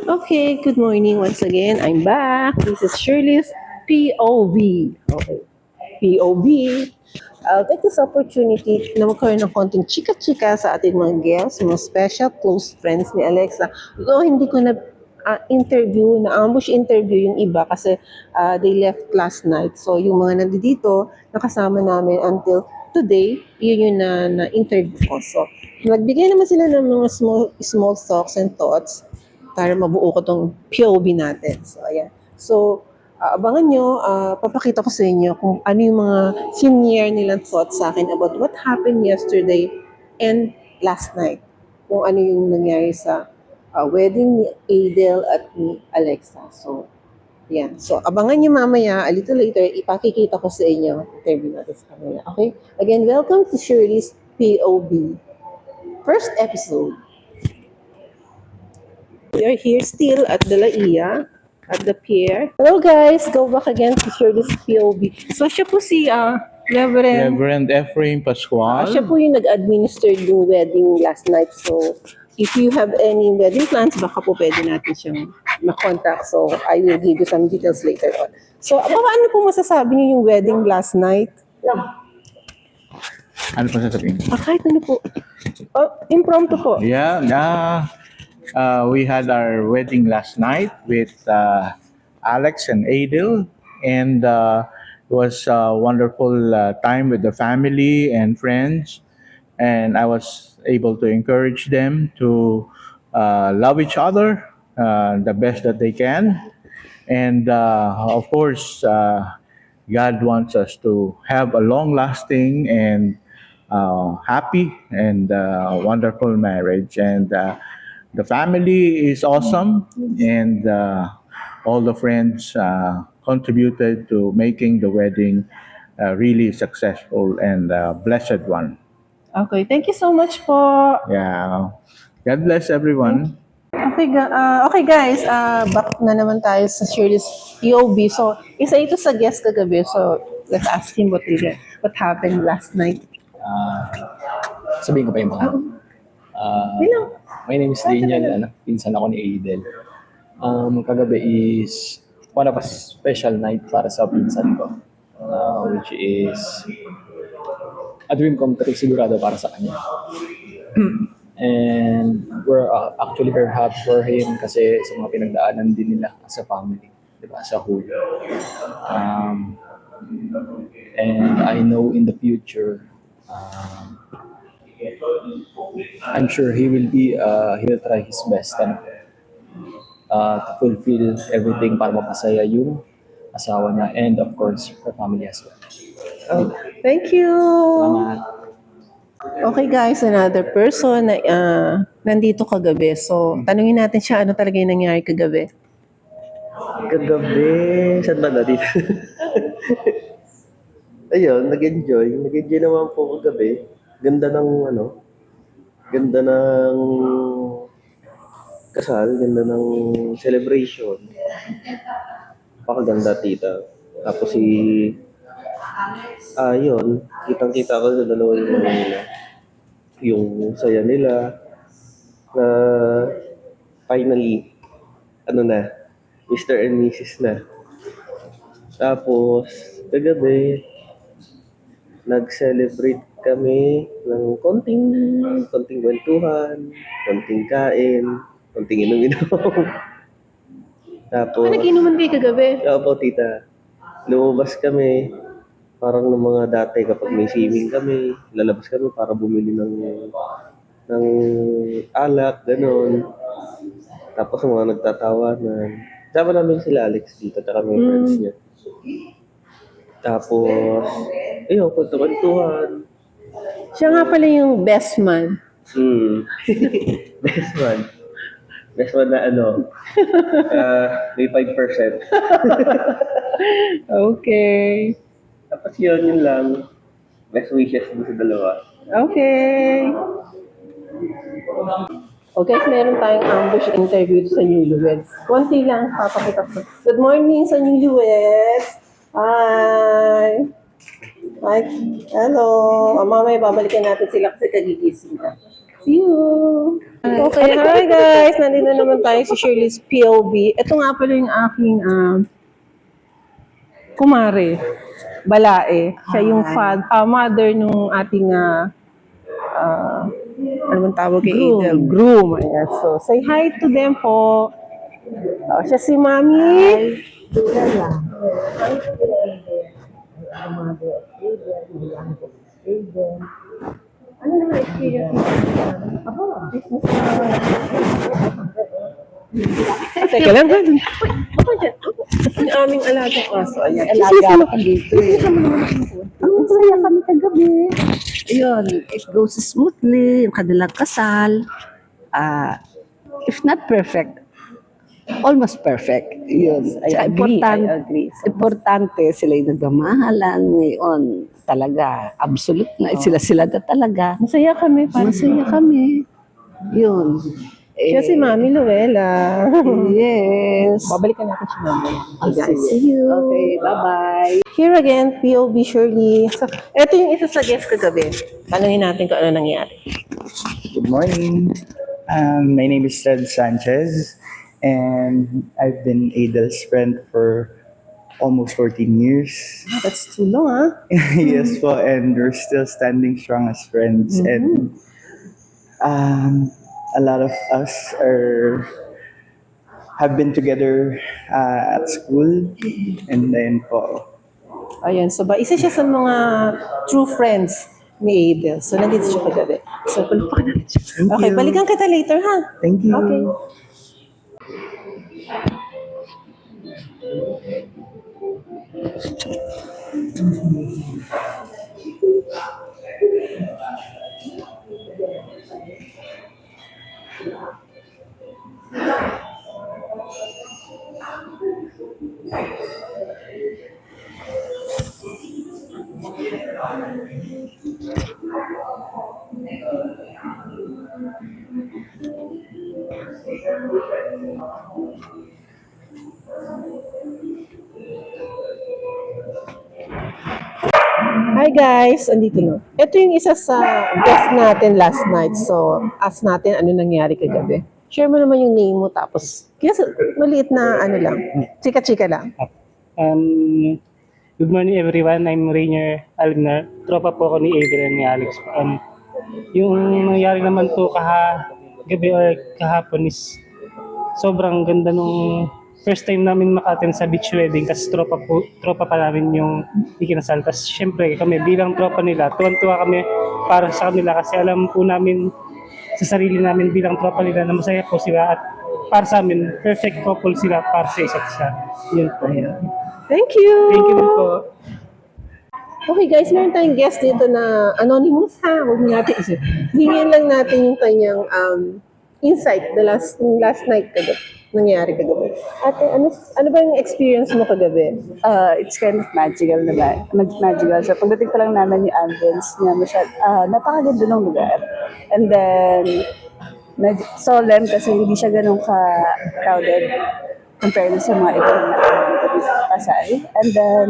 Okay, good morning once again. I'm back. This is Shirley's POV. Okay, POV. I'll take this opportunity na magkaroon ng konting chika-chika sa ating mga guests, mga special close friends ni Alexa. Though hindi ko na ambush interview yung iba kasi they left last night. So yung mga nandito, nakasama namin until today, yun yung na-interview ko. So nagbigay naman sila ng mga small thoughts and thoughts para mabuo ko tong POV natin. So, ayan. So, abangan nyo, papakita ko sa inyo kung ano yung mga senior nilang thoughts sa akin about what happened yesterday and last night. Kung ano yung nangyari sa wedding ni Adel at ni Alexa. So, yan. So, abangan nyo mamaya, a little later, ipakikita ko sa inyo interview natin sa kanila. Okay? Again, welcome to Shirley's POV. First episode. We are here still at De La Ia, at the pier. Hello guys, go back again to Shirley's POV. So siya po si Reverend Ephraim Pascual. siya po yung nag-administer yung wedding last night. So if you have any wedding plans, baka po pwede natin siyang makontak. So I will give you some details later on. So ano po masasabi niyo yung wedding last night? Ano pa sasabihin? Kahit ano po. Impromptu po. Yeah, we had our wedding last night with Alex and Adil, and it was a wonderful time with the family and friends. And I was able to encourage them to love each other the best that they can. And of course, God wants us to have a long-lasting and happy and wonderful marriage. And the family is awesome, and all the friends contributed to making the wedding really successful and blessed one. Okay, thank you so much po. Yeah. God bless everyone. Okay guys, back na naman tayo sa Shirley's POV. So, isa ito sa guest kagabi. So, let's ask him what happened last night. Sabihin ko pa yung mga. Bilang. My name is Daniel, pinsan ako ni Adel. Kagabi is one of a special night para sa pinsan ko, which is a dream come true sigurado para sa kanya. And we're actually very happy for him kasi sa mga pinagdaanan din nila as a family, di ba, as a whole. And I know in the future, I'm sure he'll try his best to fulfill everything para mapasaya yung asawa niya and of course her family as well. Thank you. Salamat. Okay guys, another person na nandito kagabi. So, tanungin natin siya ano talaga yung nangyari kagabi. Kagabi, saan ba na dito? Ayun, nag-enjoy naman po kagabi. Ganda ng kasal, ganda ng celebration. Pakaganda tita. Tapos yun, kitang-kita ko sa dalawa yung saya nila na finally, Mr. and Mrs. na. Tapos, kagabi, nag-celebrate kami ng konting kwentuhan, konting kain, konting inom-inom. Tapos, Nag-inuman kayo kagabi? opo tita, lumabas kami, parang ng mga dati kapag may swimming kami, lalabas kami para bumili ng alak, ganun. Tapos mga nagtatawanan. Sama namin sila Alex dito, at may friends niya. Tapos, ayun, kwentuhan. Siya nga pala yung best man. Best man. Best man na may 5%. Okay. Tapos yun lang. Best wishes mo sa dalawa. Okay. Okay, meron tayong ambush interview sa newlyweds. Konti lang, papakita ko. Good morning sa newlyweds. Hi. Hi. Hello. Mamaya babalikan natin sila kasi kagigising na. See you! Okay, hi guys! Nandito na naman tayo si Shirley's POV. Ito nga pala yung aking kumare, Balae. Siya yung mother nung ating ano bang tawag kay Adel? Groom. Ayan. So, say hi to them po. Siya si Mami. Ano naman experience mo? Teka lang, ganun. Ako dyan. Yung aming alagang aso. Ayan. Alaga ka dito eh. Ang masaya kami kagabi. Ayun, it goes smoothly. Yung kanilang kasal. If not perfect, almost perfect. Yun. I agree. Importante sila yung nagmamahalan ngayon. Talaga, absolute na. Sila na talaga. Masaya kami. Masaya kami. Yun. Siya si Mami Luella. Yes. Babalikan natin si Mami. Okay, see you. Okay, bye-bye. Here again, POV Shirley. So, ito yung isa sa guest kagabi. Tanungin natin kung ano nangyari. Good morning. My name is Fred Sanchez, and I've been Adel's friend for almost 14 years. That's too long, ah. Yes po, and we're still standing strong as friends. And a lot of us have been together at school, and then po, Ayan, so isa siya sa mga true friends ni Adel. So, nandito siya kagabi. So, palpakan natin siya. Okay, you. balikan kita later, ha? thank you. Okay. Hi guys, andito na. Ito yung isa sa guest natin last night. So, ask natin ano nangyari kagabi. Share mo naman yung name mo tapos, kasi maliit na ano lang, chika-chika lang. Good morning everyone, I'm Rainier Algnar. Tropa po ako ni Adrian ni Alex. Yung nangyari naman po gabi or kahapon is sobrang ganda nung first time namin maka-attend sa beach wedding kasi tropa pa namin yung ikinasal. Tapos syempre kami bilang tropa nila, tuwan-tuwa kami para sa kanila kasi alam po namin sa sarili namin bilang tropa nila na masaya po sila at para sa amin, perfect couple sila para sa isa't isa. Yun po. Thank you! Thank you din po. Okay guys, meron tayong guest dito na anonymous ha. Huwag natin isip. Hingin lang natin yung kanyang insight the last night kagabi. Nangyari kagabi. Ate, ano ba yung experience mo kagabi? It's kind of magical naman. Magical. So, pagdating pa lang namin yung ambience niya, napakaganda ng lugar. And then, solemn kasi hindi siya ganun ka-crowded compared sa mga ibang kasal. And then,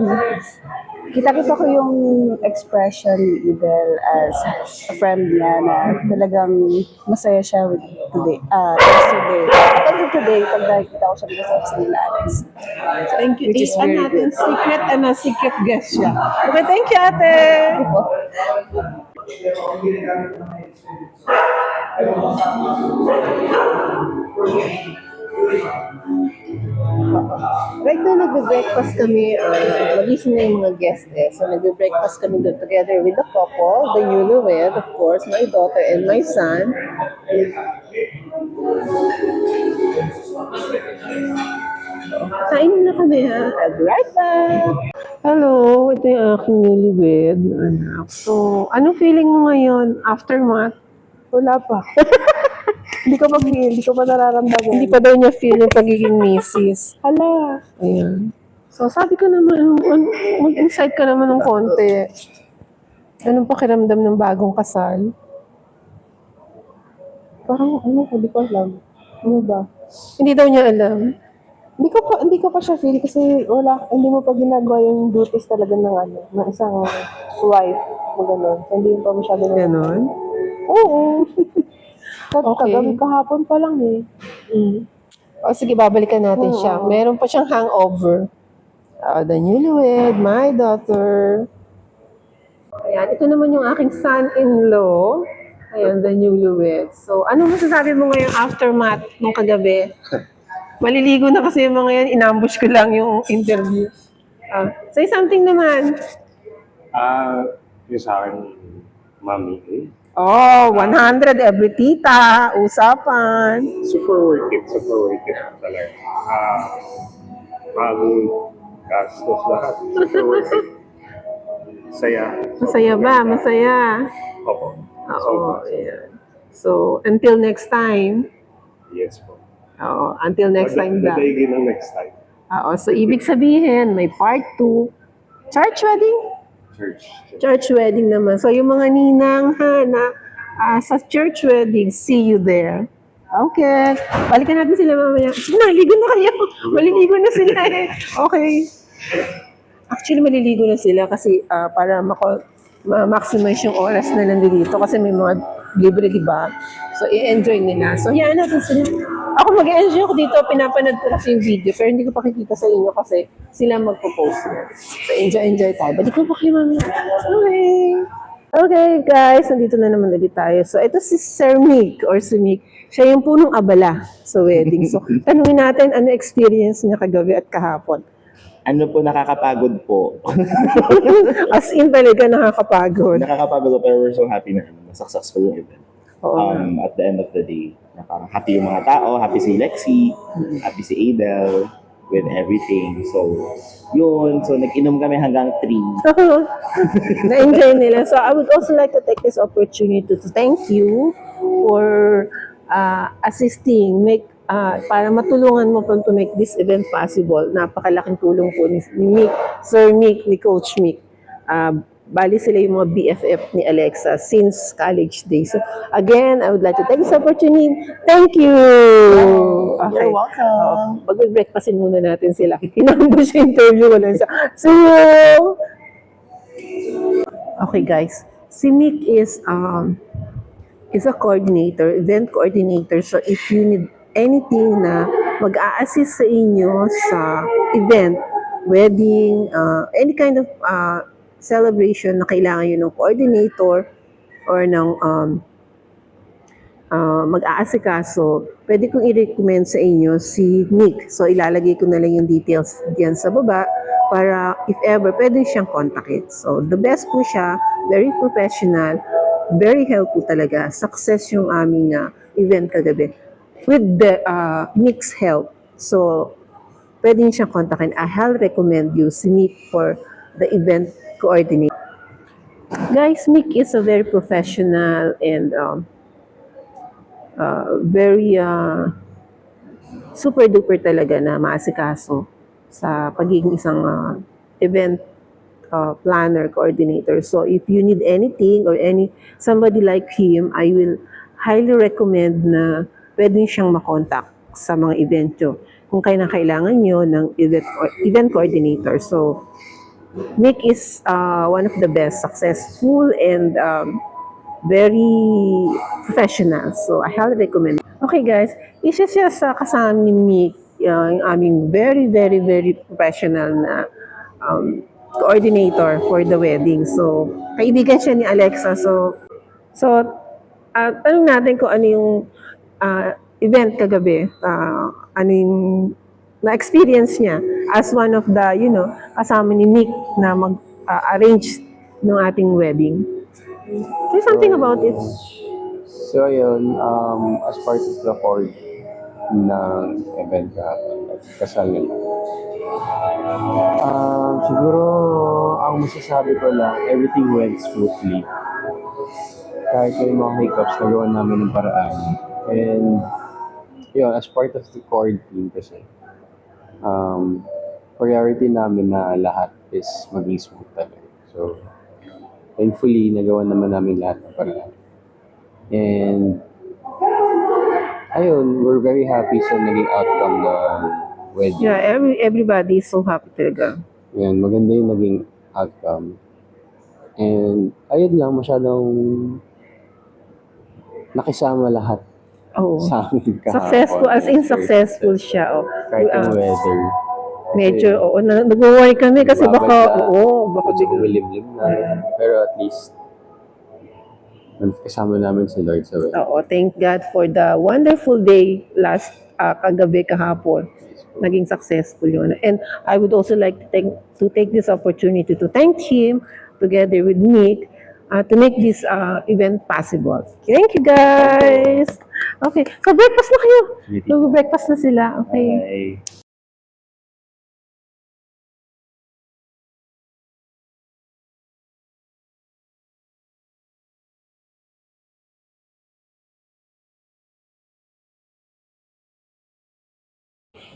kita-kita ko yung expression ni Idel as a friend niya na talagang masaya siya with today. Yesterday. At today, pag nakikita ko siya dito sa Oxnard Alex. Thank you. Which is Ian very natin, good. secret guest siya. Okay, thank you ate! Right now, nagbe-breakfast kami. Magising na yung mga guests eh. So, nagbe-breakfast kami doon together with the couple, the newlywed, of course, my daughter and my son. Kain na kami ha. I'll be right back. Hello, ito yung aking newlywed anak. So, anong feeling mo ngayon? Aftermath? Wala pa. Hindi ko pa nararamdaman. Hindi pa daw niya feel yung pagiging misis. Hala. Ayan. So, sabi ko naman, mag-insight ka naman ng konti. Anong pakiramdam ng bagong kasal? Parang, hindi ko alam. Ano ba? Hindi daw niya alam. Hindi ko pa siya feel kasi hindi mo pa ginagawa yung duties talaga ng isang wife mo gano'n. Hindi mo pa masyado na. Gano'n? Oo. Okay. Kagabi kahapon pa lang eh. O sige, babalikan natin siya. Meron pa siyang hangover. The newlywed, my daughter. Ayan, ito naman yung aking son-in-law. Ayan, the newlywed. So, ano masasabi mo ngayong aftermath nung kagabi? Maliligo na kasi yung mga yan. Inambush ko lang yung interview. Say something naman. Yung sa akin, mami, Oh, 100 every tita. Usapan. super worth it talaga. Pagod, gastos lahat, super worth it. Saya. Masaya ba? Masaya. Opo. Oo. Ayan. So, until next time. Yes po. Oo, until next time daw. Dadaigin ng next time. Oo, so ibig sabihin, may part 2. Church wedding? Church. Church wedding naman. So yung mga ninang ha, na sa church wedding, see you there. Okay. Balikan natin sila mamaya. Naligo na kayo. Maliligo na sila eh. Okay. Actually, maliligo na sila kasi para ma-maximize yung oras na nandito kasi may mga libre, di ba? So, i-enjoy nila. So, yan natin sila. Ako mag-enjoy ko dito. Pinapanood ko kasi yung video pero hindi ko pakikita sa inyo kasi sila magpo-post na. So, enjoy tayo. Balik ko pa kayo, mami. Okay. Okay, guys. Nandito na naman ulit tayo. So, ito si Sir Mick or si Mick. Siya yung punong abala sa wedding. So, tanungin natin ano experience niya kagabi at kahapon. Ano po, nakakapagod po. As in talaga nakakapagod. Nakakapagod po, pero we're so happy na successful yung event. Oo. At the end of the day, na parang happy yung mga tao, happy si Lexi, happy si Adel, with everything. So, yun. So, nag-inom kami hanggang 3. Na-enjoy nila. So, I would also like to take this opportunity to thank you for assisting, para matulungan mo po to make this event possible. Napakalaking tulong po ni Mick, Sir Mick, ni Coach Mick. Bali sila yung mga BFF ni Alexa since college days. So, again, I would like to take this opportunity. Thank you! Okay. You're welcome. Mag-breakfastin muna natin sila. Inambush yung interview ko lang siya. See you! Okay, guys. Si Mick is a coordinator, event coordinator. So, if you need anything na mag-a-assist sa inyo sa event, wedding, any kind of celebration na kailangan yun ng coordinator or ng mag-aasikaso, pwede kong i-recommend sa inyo si Nick. So, ilalagay ko na lang yung details diyan sa baba para if ever, pwede siyang kontakin. So, the best po siya, very professional, very helpful talaga. Success yung aming event kagabi. With the Nick's help. So, pwede niyo siyang kontakin. I highly recommend you si Nick for the event coordinator. Guys, Mick is a very professional and very super duper talaga na maasikaso sa pagiging isang event planner, coordinator. So if you need anything or somebody like him, I will highly recommend na pwede siyang makontak sa mga event nyo kung kailangan nyo ng event coordinator. So Nick is one of the best, successful, and very professional. So, I highly recommend. Okay, guys. Isa siya sa kasama ni Nick, yung aming very, very, very professional na coordinator for the wedding. So, kaibigan siya ni Alexa. So tanong natin kung ano yung event kagabi. Ano yung na-experience niya as one of the, kasama ni Nick na mag-arrange ng ating wedding. Say something about it. So ayun, as part of the board ng event kasal nila. Siguro ang masasabi ko lang, everything went smoothly. Kahit may mga hiccups, nagawa namin ng paraan. And yun, as part of the core team kasi, priority namin na lahat is maging smooth talaga. So, thankfully, nagawa naman namin lahat ng paraan. And, ayun, we're very happy sa naging outcome ng wedding. Yeah, everybody is so happy talaga. Yan, maganda yung naging outcome. And, ayun lang, masyadong nakisama lahat Oh, sa amin kahapon. successful, as in successful siya. Oh. Kahit yung weather. Medyo, oo, nag-worry kami kasi baka, Babagla. baka Medyo bigla. kumilimlim na. Pero at least, kasama namin si Lord sa weather. Oo, thank God for the wonderful day last kagabi kahapon. Naging successful yun. And I would also like to take this opportunity to thank him together with Nick to make this event possible. Thank you guys! Okay, so breakfast na kayo. Mag-breakfast na sila. Okay. Bye.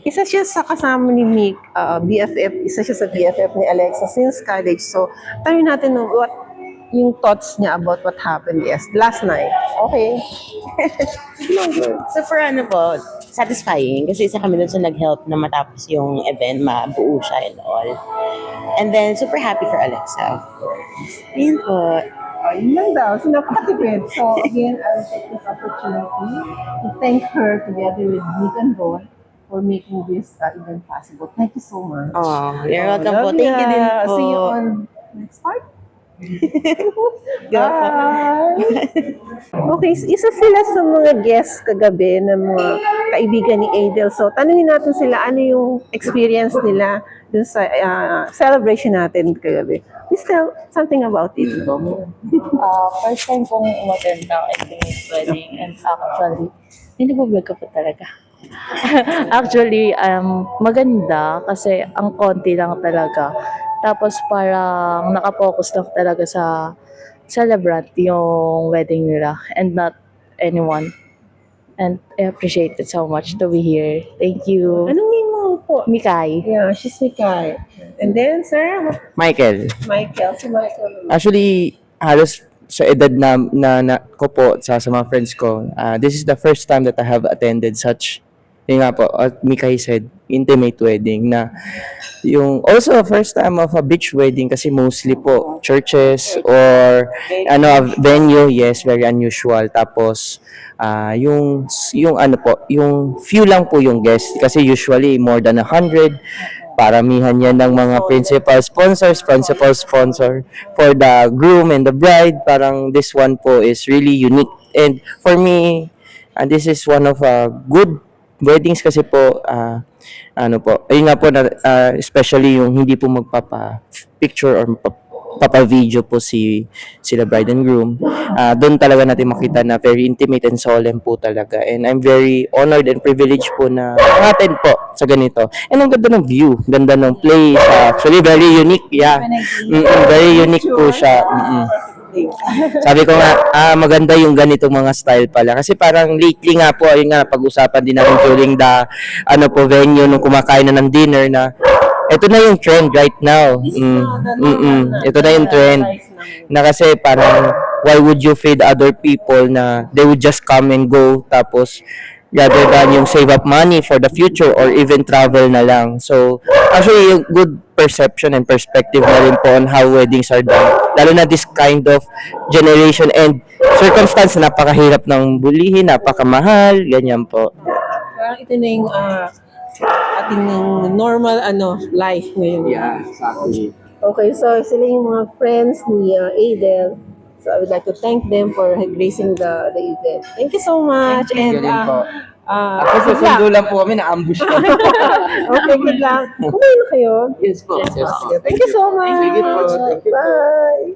Isa siya sa kasama ni Nick, BFF, isa siya sa BFF ni Alexa since college. So, tanong natin what yung thoughts niya about what happened last night. Okay. Super satisfying kasi isa kami dun sa nag-help na matapos yung event, mabuo siya and all. And then, super happy for Alexa, of course. Yun po. Yun lang daw. So, napakatipid. So, again, I will take this opportunity to thank her together with Nick and Ron for making this event possible. Thank you so much. Oh, you're welcome po. Love Thank you din ya. po. See you on next part. Go po. Okay, isa sila sa mga guests kagabi ng mga kaibigan ni Adel. So, tanungin natin sila ano yung experience nila dun sa celebration natin kagabi. Please tell something about it. First time kong umattend ng intimate wedding and actually, hindi po vlog ka po talaga. Actually, maganda kasi ang konti lang talaga. Tapos parang nakapokus lang talaga sa celebrant yung wedding nila and not anyone. And I appreciate it so much to be here. Thank you. Anong name mo po? Mikay. Yeah, she's Mikay. And then, sir, Michael. Michael. Si Michael. Actually, halos sa edad na ko po sa mga friends ko, this is the first time that I have attended such, yun nga po, Mikay said, intimate wedding na yung also first time of a beach wedding kasi mostly po churches or ano venue, yes, very unusual. Tapos yung ano po, yung few lang po yung guests kasi usually more than 100. Paramihan yan ng mga principal sponsor for the groom and the bride. Parang this one po is really unique. And for me, this is one of good weddings kasi po, ano po, ayun nga po, especially yung hindi po magpapa-picture or papa-video po sila bride and groom. Doon talaga natin makita na very intimate and solemn po talaga. And I'm very honored and privileged po na attend po sa ganito. And ang ganda ng view, ganda ng place. Actually, very unique. Yeah. Very unique po siya. Sabi ko nga, maganda yung ganitong mga style pala. Kasi parang lately nga po, ayun nga, pag-usapan din namin during the venue nung kumakain na ng dinner na ito na yung trend right now. Ito na yung trend. Na kasi parang, why would you feed other people na they would just come and go tapos rather than yung save up money for the future or even travel na lang. So, actually, yung good perception and perspective na rin po on how weddings are done. Lalo na this kind of generation and circumstance na napakahirap ng bulihin, napakamahal, ganyan po. Parang ito na yung ating normal life ngayon. Yeah, exactly. Okay, so sila yung mga friends ni Adel. So I would like to thank them for gracing the event. Thank you so much. And Ako susundo lang po kami, na-ambush kami. okay, good luck. Kumain na kayo. Yes po. Thank you so much. Sige po. Thank you po. Bye.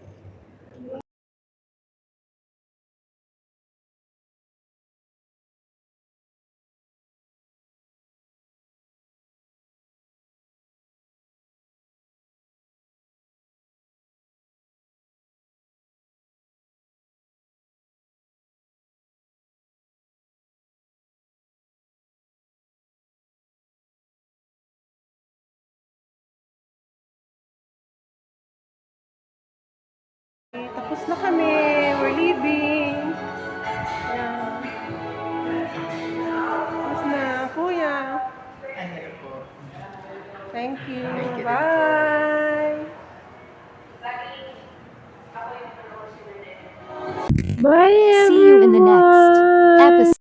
Tapos na kami. We're leaving. Yan. Tapos na, kuya. Thank you. Bye. Bye, everyone. See you in the next